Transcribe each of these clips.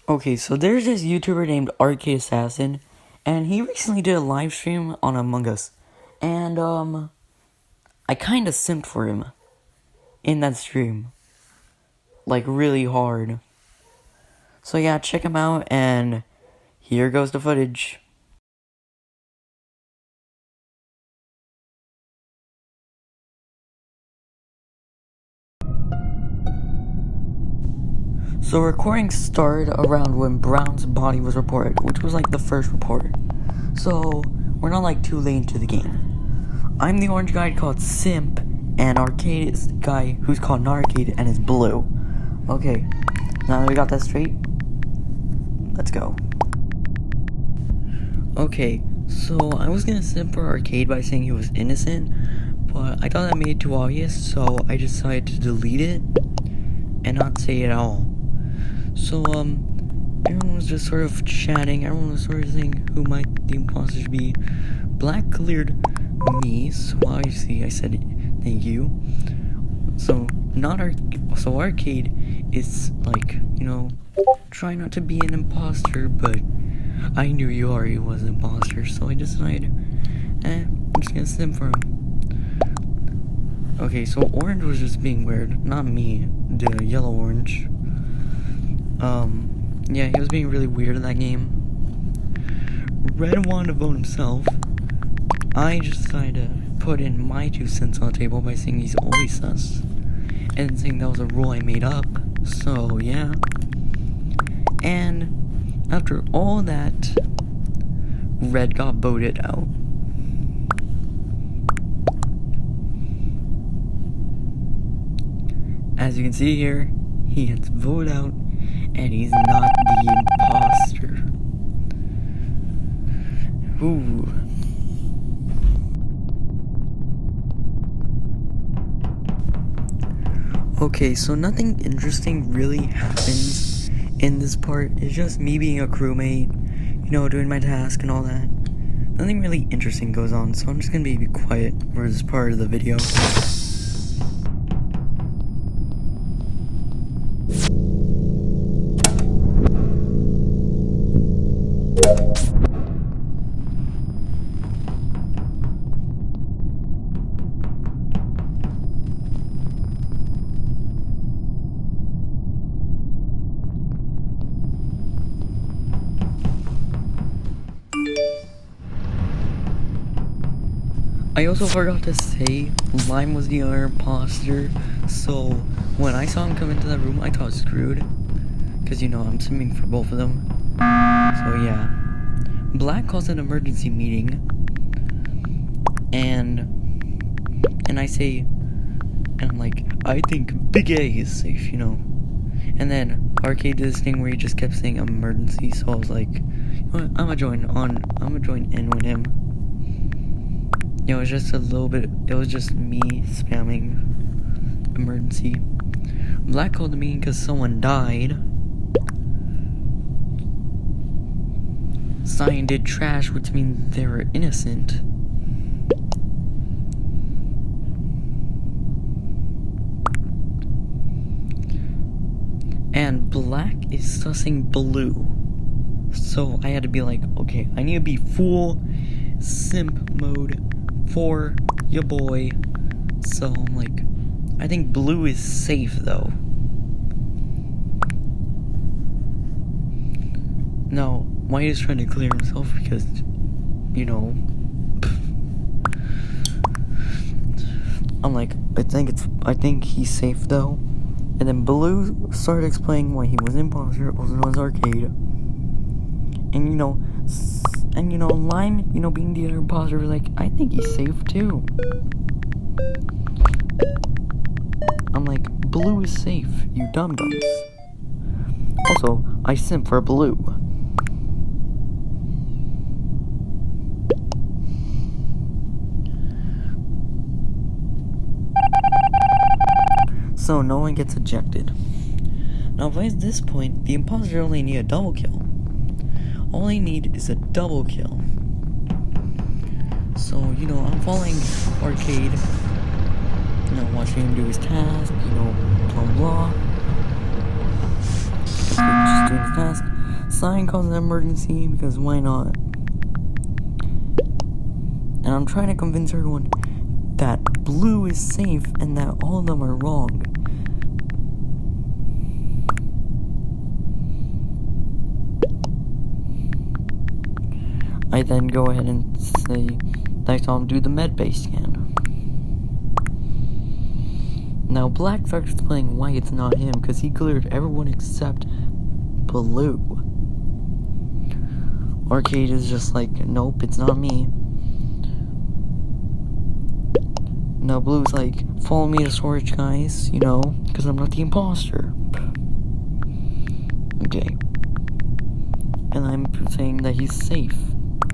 Okay, so there's this YouTuber named Arcade Assassin, and he recently did a live stream on Among Us. And, I kinda simped for him in that stream. Like, really hard. So yeah, check him out, and here goes the footage. So recording started around when Brown's body was reported, which was like the first report. So, we're not like too late into the game. I'm the orange guy called Simp, and Arcade is the guy who's called Narcade and is blue. Okay, now that we got that straight, let's go. Okay, so I was gonna simp for Arcade by saying he was innocent, but I thought that made it too obvious, so I decided to delete it and not say it at all. So, everyone was just sort of chatting, everyone was sort of saying who might the imposters be. Black cleared me, so obviously I said thank you. So, Arcade is like, try not to be an imposter, but I knew you already was an imposter, so I decided, I'm just gonna simp for him. Okay, so Orange was just being weird, not me, the yellow orange. Yeah, he was being really weird in that game. Red wanted to vote himself. I just decided to put in my 2 cents on the table by saying he's always sus, and saying that was a rule I made up, so yeah. And after all that, Red got voted out. As you can see here, he gets voted out, and he's not the imposter. Ooh. Okay, so nothing interesting really happens in this part. It's just me being a crewmate, doing my task and all that. Nothing really interesting goes on, so I'm just gonna be quiet for this part of the video. I also forgot to say, Lime was the other imposter, so when I saw him come into that room, I thought I was screwed, because I'm simming for both of them, so yeah. Black calls an emergency meeting, and I say, and I'm like, I think Big A is safe, and then Arcade did this thing where he just kept saying emergency, so I was like, I'm gonna join in with him. It was just a little bit, it was just me spamming emergency. Black called the meeting because someone died. Cyan did trash, which means they were innocent. And Black is sussing Blue. So I had to be like, okay, I need to be full simp mode for your boy. So I'm like, I think Blue is safe though. Now, White is trying to clear himself because, I'm like, I think he's safe though. And then Blue started explaining why he was an imposter, also known as Arcade. And Lime, being the other imposter, was like, I think he's safe too. I'm like, Blue is safe, you dum-dums. Also, I simp for Blue. So no one gets ejected. Now by this point, the imposter only need a double kill. All they need is a double kill. So, I'm following Arcade, watching him do his task, blah blah. Just doing his task. Cyan calls an emergency because why not? And I'm trying to convince everyone that Blue is safe and that all of them are wrong. I then go ahead and say that I saw him do the medbay scan. Now Black starts explaining why it's not him, because he cleared everyone except Blue. Arcade is just like, nope, it's not me. Now Blue's like, follow me to storage, guys, you know, because I'm not the imposter. Okay. And I'm saying that he's safe,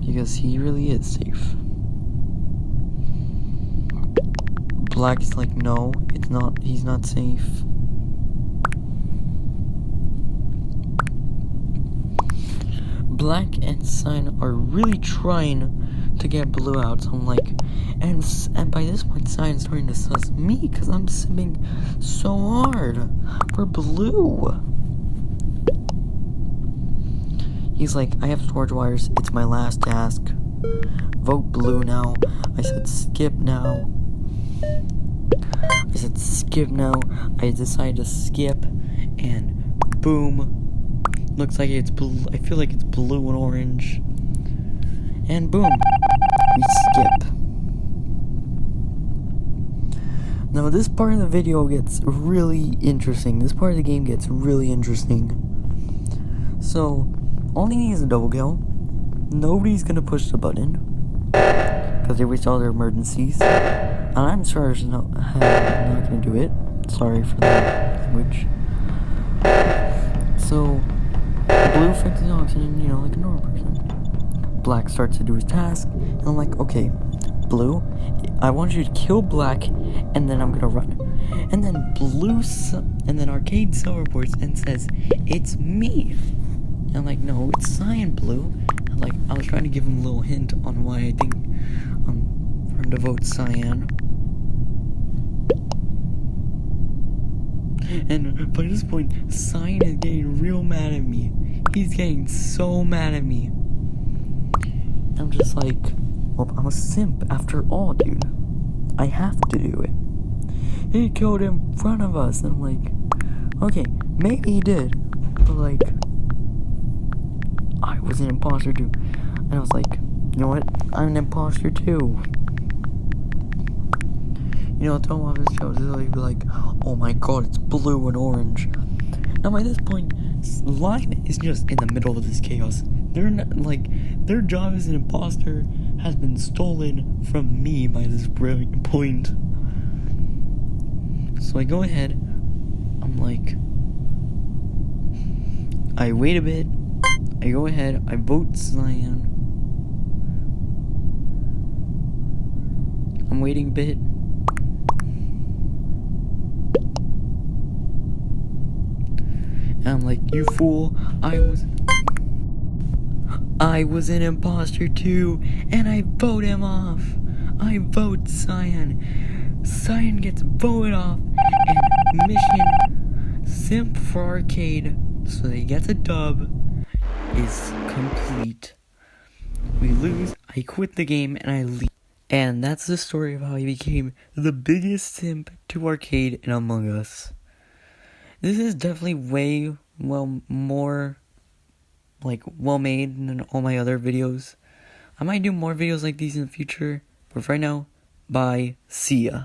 because he really is safe. Black is like, no, it's not, he's not safe. Black and Cyan are really trying to get Blue out, so I'm like, and by this point, Cyan's starting to sus me, because I'm simping so hard for Blue. He's like, I have storage wires, it's my last task. Vote Blue now. I said skip now. I said skip now. I decided to skip, and boom. Looks like it's blue. I feel like it's blue and orange. And boom. We skip. Now this part of the video gets really interesting. This part of the game gets really interesting. So, all he needs is a double kill. Nobody's gonna push the button, because they waste all their emergencies. And I'm sorry, I'm not gonna do it. Sorry for that language. So, Blue fixes oxygen, you know, like a normal person. Black starts to do his task, and I'm like, okay, Blue, I want you to kill Black, and then I'm gonna run. And then and then Arcade reports and says, it's me. And I'm like, no, it's Cyan, Blue. And like, I was trying to give him a little hint on why I think for him to vote Cyan. And by this point, Cyan is getting real mad at me. He's getting so mad at me. I'm just like, well, I'm a simp after all, dude. I have to do it. He killed in front of us. And I'm like, okay, maybe he did. But like, I was an imposter too. And I was like, you know what? I'm an imposter too. You know, tell him off his shows, he'll be like, oh my god, it's blue and orange. Now by this point, Lime is just in the middle of this chaos. They're not, like, their job as an imposter has been stolen from me by this brilliant point. So I go ahead, I'm like, I wait a bit, I go ahead, I vote Cyan. I'm waiting a bit. And I'm like, you fool, I was an imposter too, and I vote him off. I vote Cyan. Cyan gets voted off, and mission simp for Arcade, so they get a dub, is complete. We lose, I quit the game, and I leave. And that's the story of how he became the biggest simp to Arcade in Among Us. This is definitely way, more, well made than all my other videos. I might do more videos like these in the future, but for right now, bye, see ya.